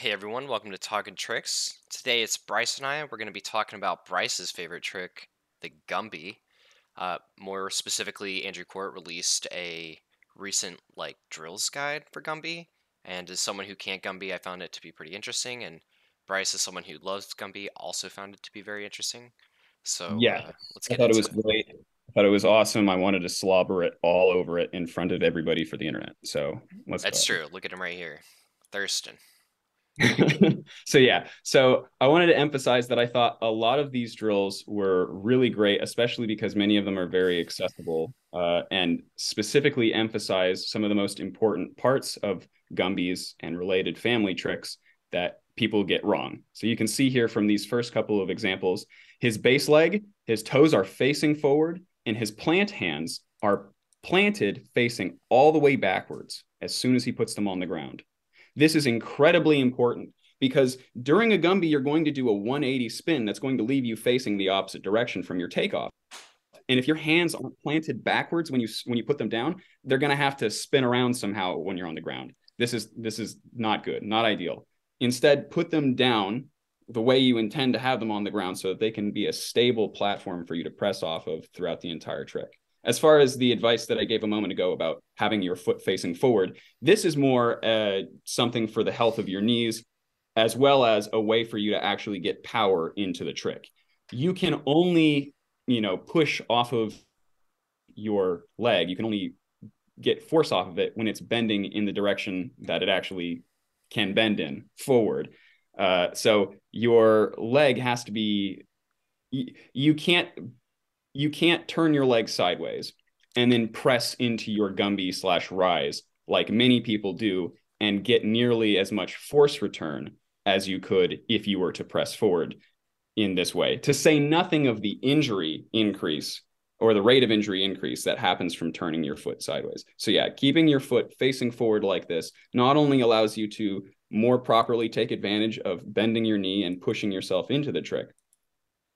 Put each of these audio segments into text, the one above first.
Hey everyone, welcome to Talking Tricks. Today it's Bryce and I. We're going to be talking about Bryce's favorite trick, the Gumby. More specifically, Andrew Court released a recent drills guide for Gumby, and as someone who can't Gumby, I found it to be pretty interesting. And Bryce, as someone who loves Gumby, also found it to be very interesting. So Yeah, let's I get thought it into was it. great. I thought it was awesome. I wanted to slobber it all over it in front of everybody for the internet. So let's go That's true. Look at him right here, Thurston. ahead. So I wanted to emphasize that I thought a lot of these drills were really great, especially because many of them are very accessible, and specifically emphasize some of the most important parts of Gumby's and related family tricks that people get wrong. So you can see here from these first couple of examples, his base leg, his toes are facing forward, and his plant hands are planted facing all the way backwards as soon as he puts them on the ground. This is incredibly important because during a Gumby, you're going to do a 180 spin that's going to leave you facing the opposite direction from your takeoff. And if your hands aren't planted backwards when you put them down, they're going to have to spin around somehow when you're on the ground. This is not good, not ideal. Instead, put them down the way you intend to have them on the ground so that they can be a stable platform for you to press off of throughout the entire trick. As far as the advice that I gave a moment ago about having your foot facing forward, this is more something for the health of your knees, as well as a way for you to actually get power into the trick. You can only, push off of your leg. You can only get force off of it when it's bending in the direction that it actually can bend in forward. So your leg has to be you can't turn your leg sideways and then press into your Gumby slash rise like many people do and get nearly as much force return as you could if you were to press forward in this way, to say nothing of the injury increase or the rate of injury increase that happens from turning your foot sideways. So, yeah, keeping your foot facing forward like this not only allows you to more properly take advantage of bending your knee and pushing yourself into the trick,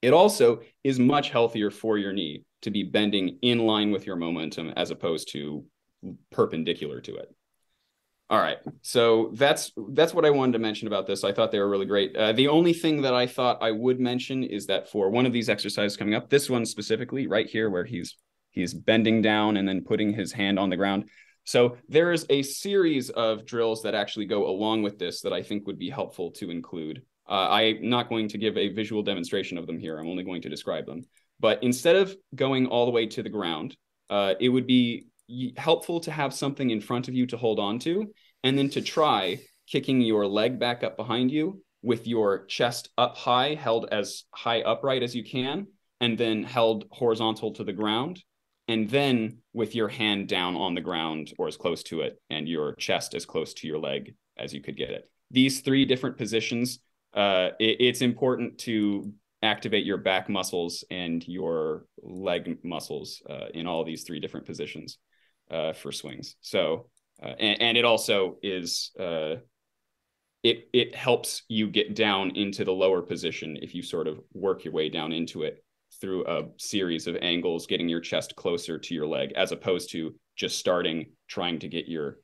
it also is much healthier for your knee to be bending in line with your momentum as opposed to perpendicular to it. All right. So that's what I wanted to mention about this. I thought they were really great. The only thing that I thought I would mention is that for one of these exercises coming up, this one specifically, right here, where he's bending down and then putting his hand on the ground. So there is a series of drills that actually go along with this that I think would be helpful to include. I'm not going to give a visual demonstration of them here. I'm only going to describe them. But instead of going all the way to the ground, it would be helpful to have something in front of you to hold on to, and then to try kicking your leg back up behind you with your chest up high, held as high upright as you can, and then held horizontal to the ground. And then with your hand down on the ground or as close to it, and your chest as close to your leg as you could get it. These three different positions, it's important to activate your back muscles and your leg muscles in all these three different positions for swings. So, and it also is it helps you get down into the lower position if you sort of work your way down into it through a series of angles, getting your chest closer to your leg, as opposed to just starting trying to get your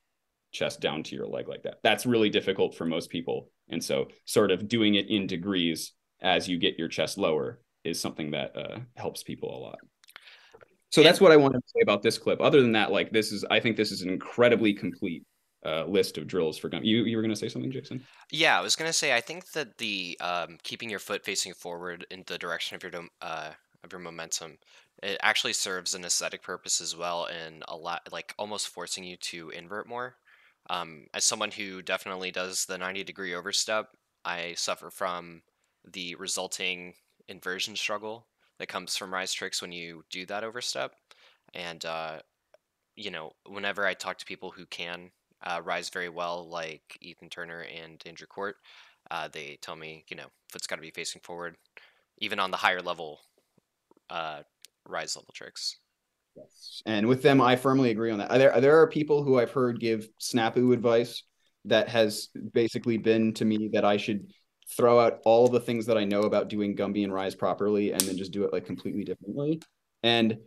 chest down to your leg like that. That's really difficult for most people. And so sort of doing it in degrees as you get your chest lower is something that helps people a lot. So that's And what I wanted to say about this clip. Other than that, I think this is an incredibly complete list of drills for gun. You were going to say something, Jason? yeah, I was gonna say I think that the keeping your foot facing forward in the direction of your momentum, it actually serves an aesthetic purpose as well, and a lot like almost forcing you to invert more. As someone who definitely does the 90-degree overstep, I suffer from the resulting inversion struggle that comes from rise tricks when you do that overstep. And whenever I talk to people who can rise very well, like Ethan Turner and Andrew Court, they tell me, foot's got to be facing forward, even on the higher level uh, rise level tricks. Yes. And with them, I firmly agree on that. There are people who I've heard give snafu advice that has basically been to me that I should throw out all of the things that I know about doing Gumby and Rise properly and then just do it like completely differently. And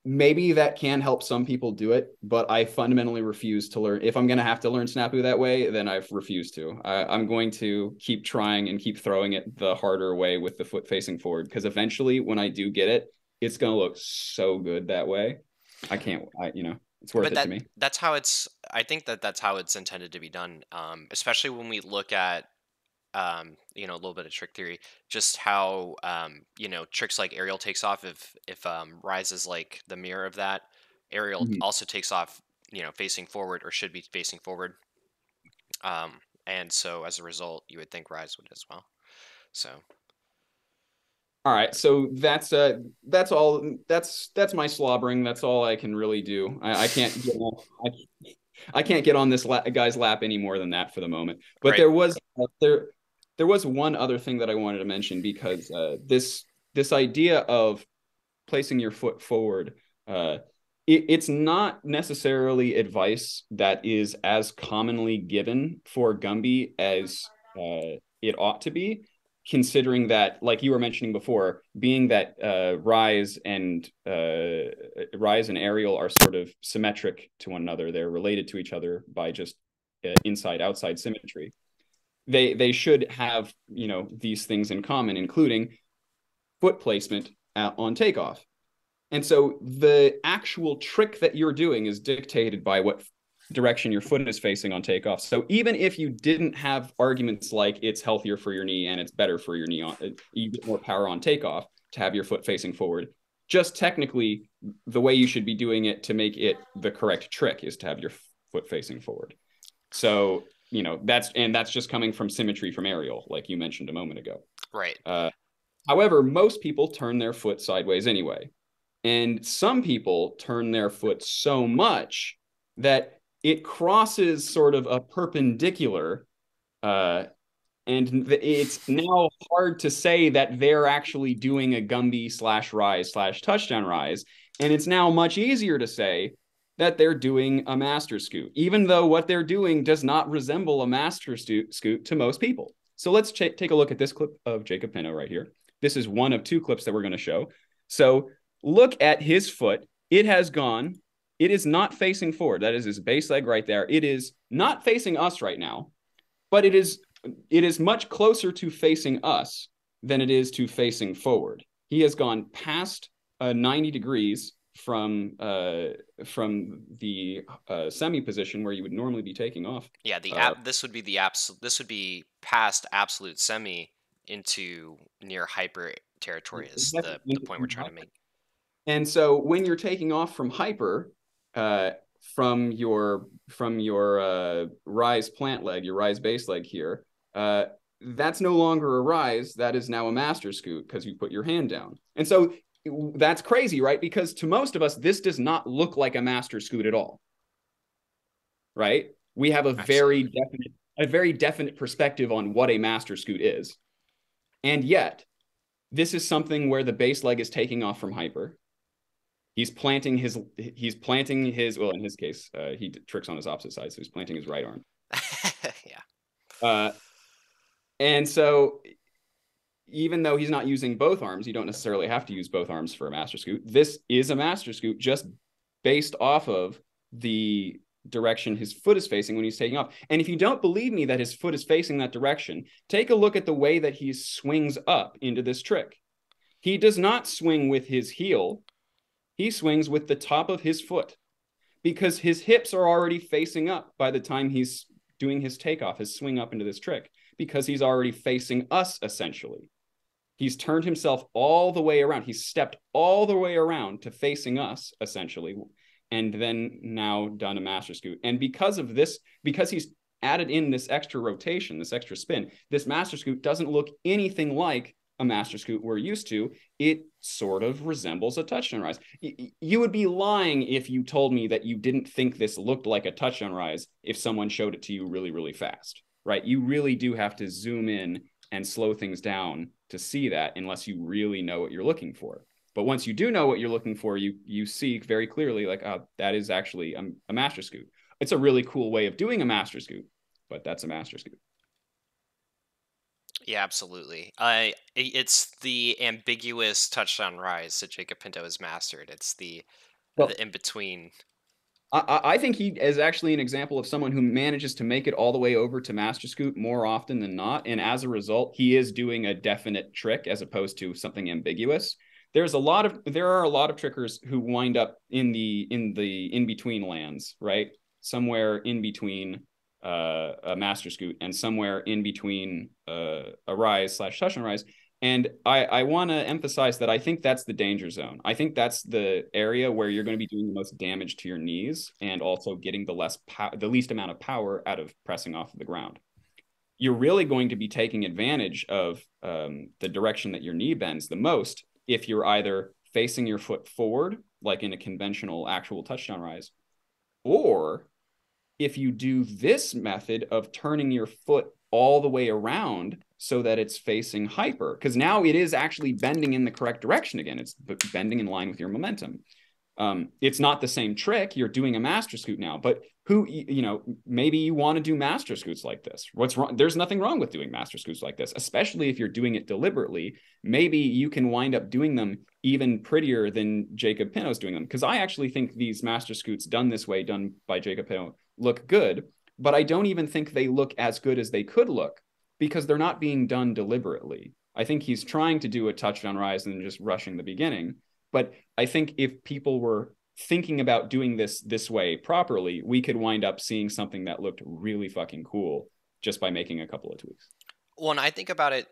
maybe that can help some people do it, but I fundamentally refuse to learn. If I'm going to have to learn Snapu that way, then I've refused to. I'm going to keep trying and keep throwing it the harder way with the foot facing forward, because eventually when I do get it, it's going to look so good that way. It's worth But it to me. that's how it's. I think that that's how it's intended to be done. Especially when we look at a little bit of trick theory, just how tricks like aerial takes off if rise is like the mirror of that. Aerial Mhm. also takes off, facing forward or should be facing forward. And so as a result, you would think rise would as well. So All right, so that's all. That's my slobbering. That's all I can really do. I can't get on, I can't get on this guy's lap any more than that for the moment. But right. there was one other thing that I wanted to mention, because this idea of placing your foot forward, uh, it's not necessarily advice that is as commonly given for Gumby as it ought to be, considering that, like you were mentioning before, being that Rise and Aerial are sort of symmetric to one another. They're related to each other by just inside outside symmetry. They should have these things in common, including foot placement on takeoff. And so the actual trick that you're doing is dictated by what direction your foot is facing on takeoff. So even if you didn't have arguments like it's healthier for your knee and it's better for your knee, you get more power on takeoff to have your foot facing forward. Just technically, the way you should be doing it to make it the correct trick is to have your foot facing forward. So, that's just coming from symmetry from aerial, like you mentioned a moment ago. Right. However, most people turn their foot sideways anyway. And some people turn their foot so much that it crosses sort of a perpendicular, uh, and it's now hard to say that they're actually doing a Gumby slash rise slash touchdown rise. And it's now much easier to say that they're doing a master scoot, even though what they're doing does not resemble a master scoot to most people. So let's take a look at this clip of Jacob Penno right here. This is one of two clips that we're going to show. So look at his foot. It is not facing forward. That is his base leg right there. It is not facing us right now, but it is much closer to facing us than it is to facing forward. He has gone past 90 degrees from the semi position where you would normally be taking off. Yeah, the app this would be the absolute this would be past absolute semi into near hyper territory is the point we're trying to make. And so when you're taking off from hyper, uh, from your rise plant leg, your rise base leg here, that's no longer a rise. That is now a master scoot because you put your hand down. And so that's crazy, right? Because to most of us, this does not look like a master scoot at all, right? We have Absolutely. a very definite perspective on what a master scoot is. And yet, this is something where the base leg is taking off from hyper. He's planting his well, in his case, he tricks on his opposite side, so he's planting his right arm. Yeah. Uh, and so even though he's not using both arms, you don't necessarily have to use both arms for a master scoot. This is a master scoot just based off of the direction his foot is facing when he's taking off. And if you don't believe me that his foot is facing that direction, take a look at the way that he swings up into this trick. He does not swing with his heel. He swings with the top of his foot, because his hips are already facing up by the time he's doing his takeoff, his swing up into this trick, because he's already facing us essentially. He's turned himself all the way around. He's stepped all the way around to facing us essentially, and then now done a master scoot. And because of this, because he's added in this extra rotation, this extra spin, this master scoot doesn't look anything like a master scoot we're used to. It sort of resembles a touchdown rise. You would be lying if you told me that you didn't think this looked like a touchdown rise if someone showed it to you really, really fast, right? You really do have to zoom in and slow things down to see that, unless you really know what you're looking for. But once you do know what you're looking for, you see very clearly, like, oh, that is actually a master scoot. It's a really cool way of doing a master scoot, but that's a master scoot. Yeah, absolutely. It's the ambiguous touchdown rise that Jacob Pinto has mastered. It's the Well, the in between. I think he is actually an example of someone who manages to make it all the way over to Masterscoot more often than not, and as a result, he is doing a definite trick as opposed to something ambiguous. There are a lot of trickers who wind up in the in between lands, right? Somewhere in between a Masterscoot and somewhere in between a Rise slash touch and Rise. And I want to emphasize that I think that's the danger zone. I think that's the area where you're going to be doing the most damage to your knees and also getting the least amount of power out of pressing off of the ground. You're really going to be taking advantage of the direction that your knee bends the most if you're either facing your foot forward, like in a conventional actual touchdown rise, or if you do this method of turning your foot all the way around so that it's facing hyper, because now it is actually bending in the correct direction again. It's bending in line with your momentum. It's not the same trick. You're doing a master scoot now, but maybe you want to do master scoots like this. What's wrong? There's nothing wrong with doing master scoots like this, especially if you're doing it deliberately. Maybe you can wind up doing them even prettier than Jacob Penno's doing them. Because I actually think these master scoots done this way, done by Jacob Penno, look good, but I don't even think they look as good as they could look because they're not being done deliberately. I think he's trying to do a touchdown rise and just rushing the beginning. But I think if people were thinking about doing this way properly, we could wind up seeing something that looked really fucking cool just by making a couple of tweaks. When I think about it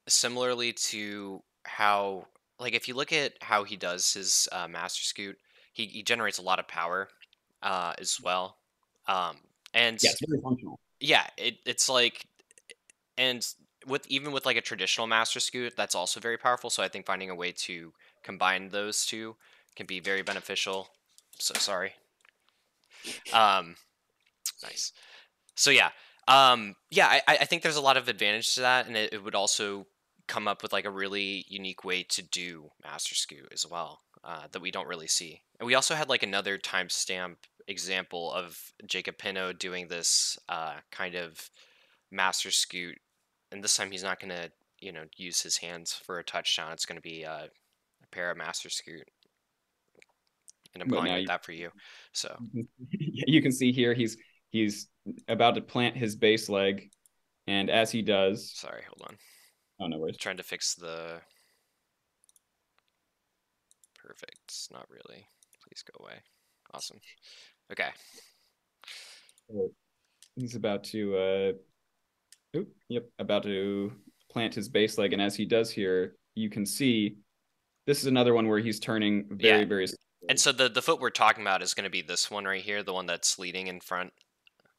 similarly to how, like, if you look at how he does his master scoot, he generates a lot of power as well. Um, and Yeah, it's very functional. yeah, it's like, and with even with like a traditional master scoot, that's also very powerful. So I think finding a way to combine those two can be very beneficial. So sorry. Um, nice. So yeah, yeah, I think there's a lot of advantage to that, and it would also come up with like a really unique way to do Master Scoot as well that we don't really see. And we also had like another timestamp example of Jacob Pinot doing this kind of Master Scoot, and this time he's not gonna use his hands for a touchdown. It's gonna be a pair of Master Scoot, and I'm But calling now it that for you. So you can see here he's about to plant his base leg, and as he does, sorry, hold on. oh no worries. Trying to fix the perfect. Not really. Please go away. Awesome. Okay. He's about to about to plant his base leg, and as he does here, you can see this is another one where he's turning Yeah. very And slowly. so the foot we're talking about is going to be this one right here, the one that's leading in front,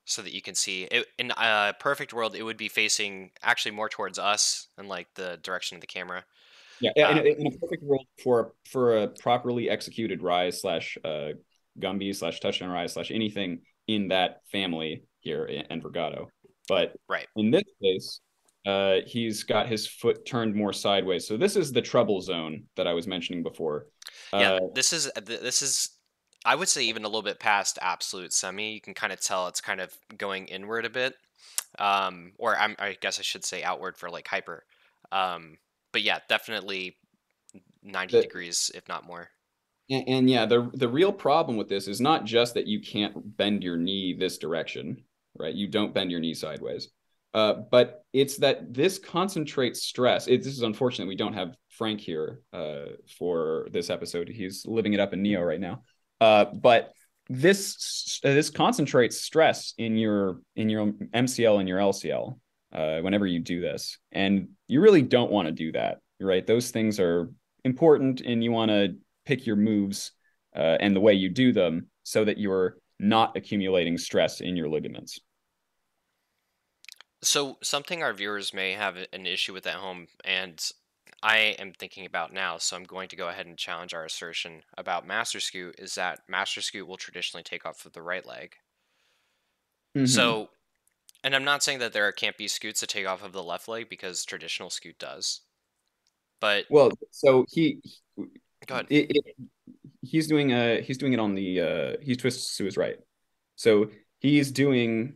so that you can see it. In a perfect world, it would be facing actually more towards us and like the direction of the camera. Yeah, Uh, in a perfect world for a properly executed rise slash Gumby slash touchdown rise slash anything in that family here in Vergado, but right. in this case, he's got his foot turned more sideways. So this is the trouble zone that I was mentioning before. Yeah. Uh, This is. I would say even a little bit past absolute semi. You can kind of tell it's kind of going inward a bit, or I guess I should say outward for like hyper. But yeah, definitely 90 the degrees, if not more. and yeah, the real problem with this is not just that you can't bend your knee this direction, right? You don't bend your knee sideways. But it's that this concentrates stress. This is unfortunate we don't have Frank here for this episode. He's living it up in Neo right now. But this concentrates stress in your MCL and your LCL whenever you do this, and you really don't want to do that, right? Those things are important, and you want to pick your moves and the way you do them so that you're not accumulating stress in your ligaments. So something our viewers may have an issue with at home, and I am thinking about now, so I'm going to go ahead and challenge our assertion about Master Scoot is that Master Scoot will traditionally take off of the right leg. Mm-hmm. So, and I'm not saying that there can't be scoots that take off of the left leg because traditional scoot does, but Well, so go ahead. he's doing it on the he twists to his right. So he's doing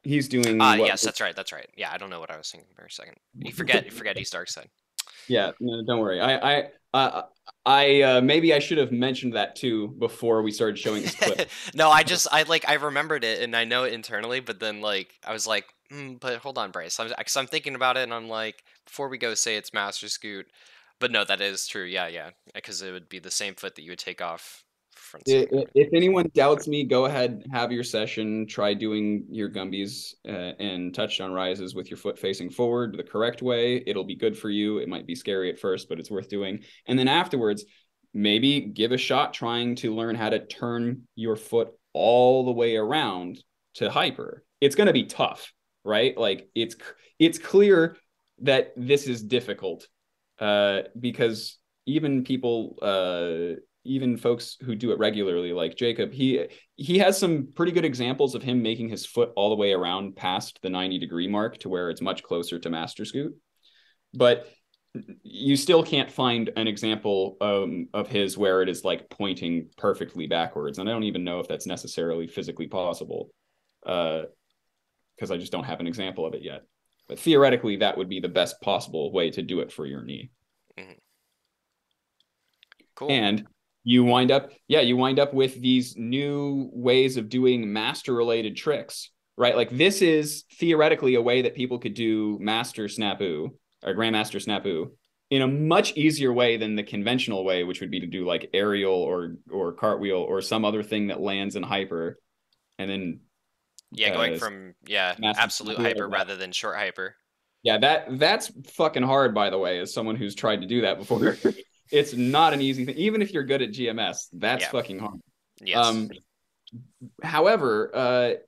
what? Yes, that's right. That's right. Yeah, I don't know what I was thinking for a second. You forget he's dark side. Yeah, no, don't worry. I maybe I should have mentioned that too before we started showing this clip. No, I remembered it and I know it internally, but then like I was like, but hold on, Bryce. Cause I'm thinking about it and I'm like, before we go, say it's Master Scoot, but no, that is true. Yeah, yeah, because it would be the same foot that you would take off front side. If anyone doubts me, go ahead, have your session, try doing your gumbies and touchdown rises with your foot facing forward the correct way. It'll be good for you. It might be scary at first, but it's worth doing. And then afterwards, maybe give a shot trying to learn how to turn your foot all the way around to hyper. It's going to be tough, right? Like it's clear that this is difficult because even people even folks who do it regularly, like Jacob, he has some pretty good examples of him making his foot all the way around past the 90-degree mark to where it's much closer to Masterscoot. But you still can't find an example of his where it is like pointing perfectly backwards. And I don't even know if that's necessarily physically possible because I just don't have an example of it yet. But theoretically, that would be the best possible way to do it for your knee. Mhm. Cool. And you wind up with these new ways of doing master related tricks, right? Like this is theoretically a way that people could do master snapu or grandmaster snapu in a much easier way than the conventional way, which would be to do like aerial or cartwheel or some other thing that lands in hyper and then Yeah, going uh, from master absolute snapu hyper like that. rather than short hyper. Yeah, that's fucking hard, by the way, as someone who's tried to do that before. It's not an easy thing. Even if you're good at GMS, that's Yeah. fucking hard. Yes. Um, However,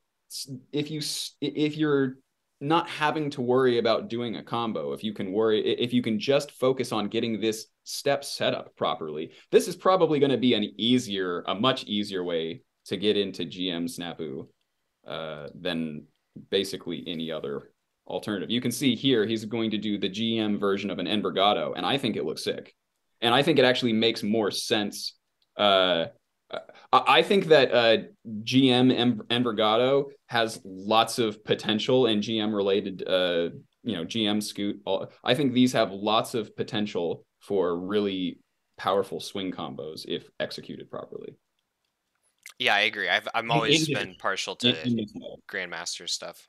if you if you're not having to worry about doing a combo, if you can just focus on getting this step set up properly, this is probably going to be a much easier way to get into GM Snapu than basically any other alternative. You can see here he's going to do the GM version of an Envergado, and I think it looks sick. And I think it actually makes more sense. Uh, I think that GM Envergado has lots of potential and GM related, GM Scoot. I think these have lots of potential for really powerful swing combos if executed properly. Yeah, I agree. I'm always In, been partial to in this mode. Grandmaster stuff.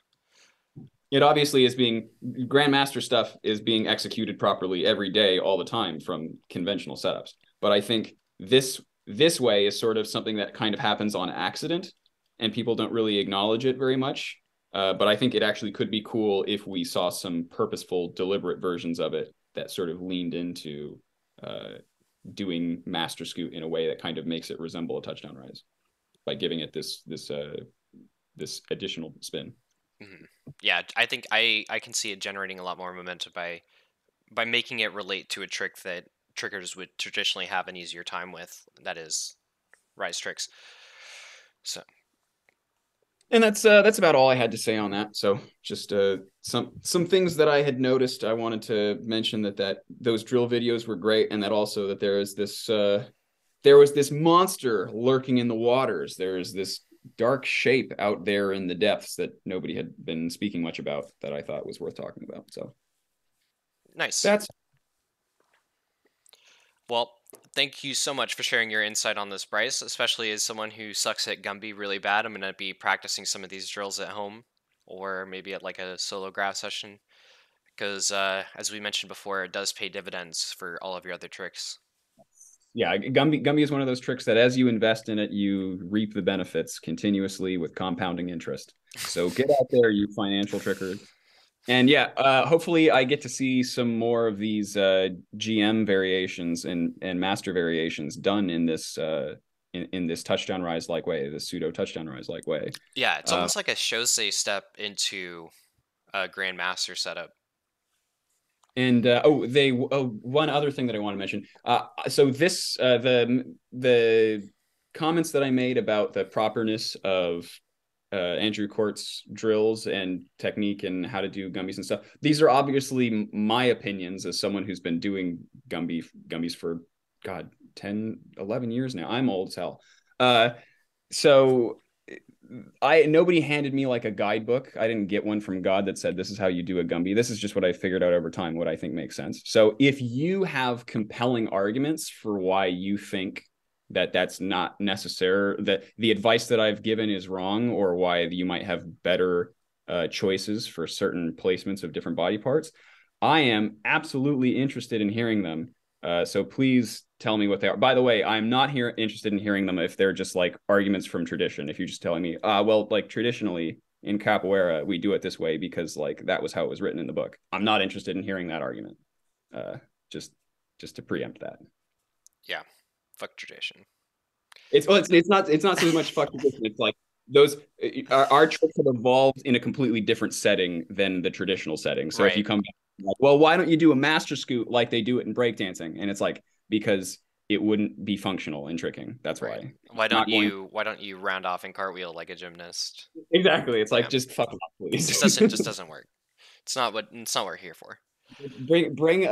It obviously is being grandmaster stuff is being executed properly every day all the time from conventional setups, but I think this way is sort of something that kind of happens on accident and people don't really acknowledge it very much, but I think it actually could be cool if we saw some purposeful deliberate versions of it that sort of leaned into doing master scoot in a way that kind of makes it resemble a touchdown rise by giving it this additional spin. Mhm. Yeah, I think I can see it generating a lot more momentum by making it relate to a trick that triggers would traditionally have an easier time with. That is rise tricks. So And that's about all I had to say on that. So just some things that I had noticed. I wanted to mention that those drill videos were great, and that also that there was this monster lurking in the waters. There is this dark shape out there in the depths that nobody had been speaking much about that I thought was worth talking about. So nice. that's Well, thank you so much for sharing your insight on this, Bryce. Especially as someone who sucks at Gumby really bad, I'm gonna be practicing some of these drills at home, or maybe at like a solo graph session. Because as we mentioned before, it does pay dividends for all of your other tricks. yeah. Gumby is one of those tricks that as you invest in it, you reap the benefits continuously with compounding interest. So get out there, you financial trickers. And yeah, hopefully I get to see some more of these GM variations and master variations done in this touchdown rise like way, this pseudo touchdown rise like way. Yeah, it's Uh, almost like a Shosei step into a Grandmaster setup. and one other thing that I want to mention. So this the comments that I made about the properness of Andrew Court's drills and technique and how to do gummies and stuff. These are obviously my opinions as someone who's been doing gummies for God 10, 11 years now. I'm old as hell. So nobody handed me like a guidebook. I didn't get one from God that said this is how you do a Gumby. This is just what I figured out over time, what I think makes sense. So if you have compelling arguments for why you think that that's not necessary, that the advice that I've given is wrong, or why you might have better choices for certain placements of different body parts, I am absolutely interested in hearing them. So please tell me what they are. By the way, I'm not here interested in hearing them if they're just like arguments from tradition. If you're just telling me, well, like traditionally in capoeira, we do it this way because like that was how it was written in the book. I'm not interested in hearing that argument. Uh, just just to preempt that. Yeah, fuck tradition. It's not so much fuck tradition. It's like those our tricks have evolved in a completely different setting than the traditional setting. So if you Right, come back like, well, why don't you do a master scoot like they do it in breakdancing? And it's like because it wouldn't be functional in tricking. That's right. why. Why don't Not going you round off and cartwheel like a gymnast? exactly. It's like Yeah, just fuck off, it please. just doesn't work. It's not what we're here for. Bring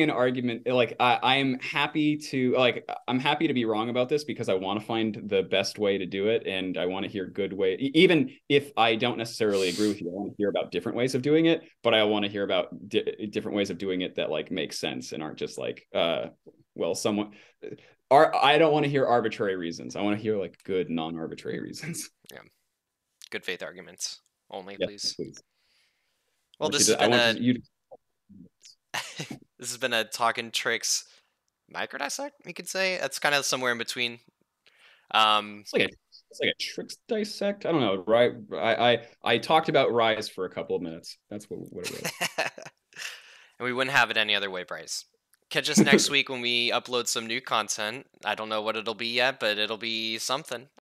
an argument like I am happy to like I'm happy to be wrong about this because I want to find the best way to do it and I want to hear good way even if I don't necessarily agree with you. I want to hear about different ways of doing it, but I want to hear about different ways of doing it that like make sense and aren't just like well someone are I don't want to hear arbitrary reasons. I want to hear like good non-arbitrary reasons. Yeah, good faith arguments only, Yeah, please. please. Well, this has I been want a you to this has been a talking tricks micro dissect. You could say it's kind of somewhere in between. Um, it's like a tricks dissect. I don't know. Right. I talked about Rise for a couple of minutes. That's what it and we wouldn't have it any other way, Bryce. Catch us next was. week when we upload some new content. I don't know what it'll be yet, but it'll be something.